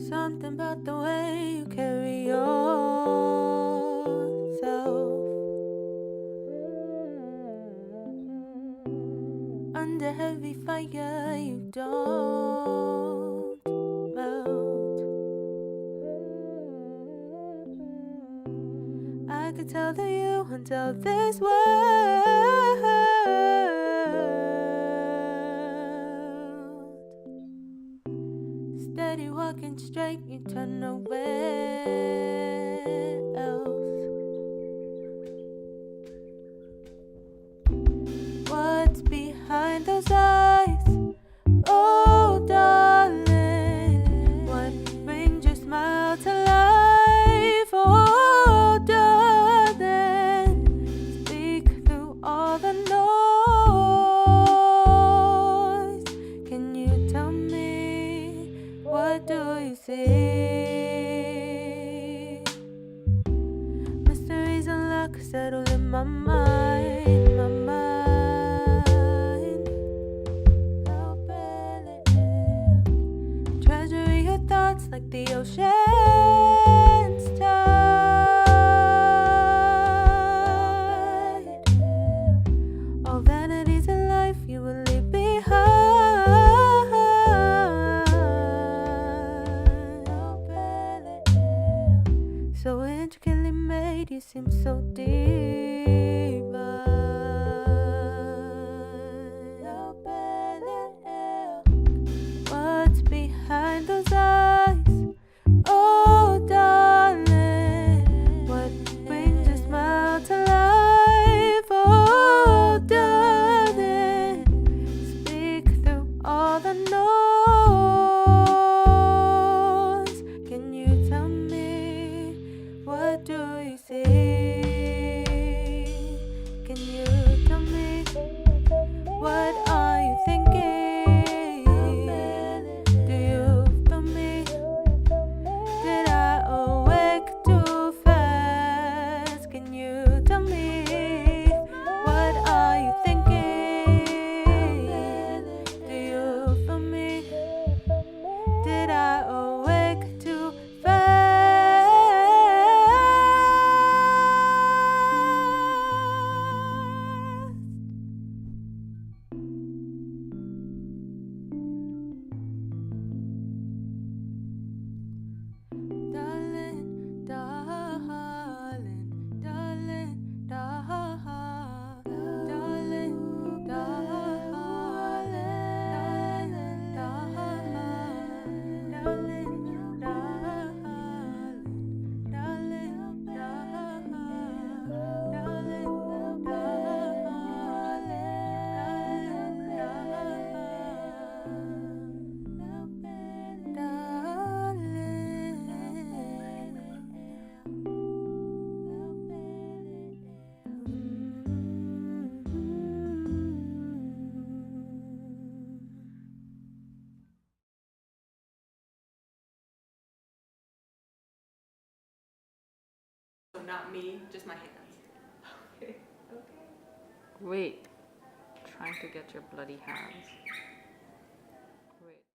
something about the way you carry yourself. Under heavy fire, you don't melt. I could tell that you until this world. Steady walking straight, you turn nowhere else. What's behind those eyes? Oh, darling, what brings your smile to life? Oh, darling, speak through all the noise. Can you tell me, what do you see? Mysteries unlocked, settle in my mind, my mind. Treasure your thoughts like the ocean's tide. All vanities in life you will leave behind. So intricately made, you seem so divine. What's behind those eyes? Oh, darling, what brings your smile to life? Oh, darling, speak through all the noise. Can you tell me, what do you see? Can you tell me, what are you thinking? Do you feel me? Did I awake too fast? Can you tell me, what are you thinking? Do you feel me? Did I awake too fast? Darling, darling, darling, darling, darling, So not me, just my hands. Okay. Wait, trying to get your bloody hands.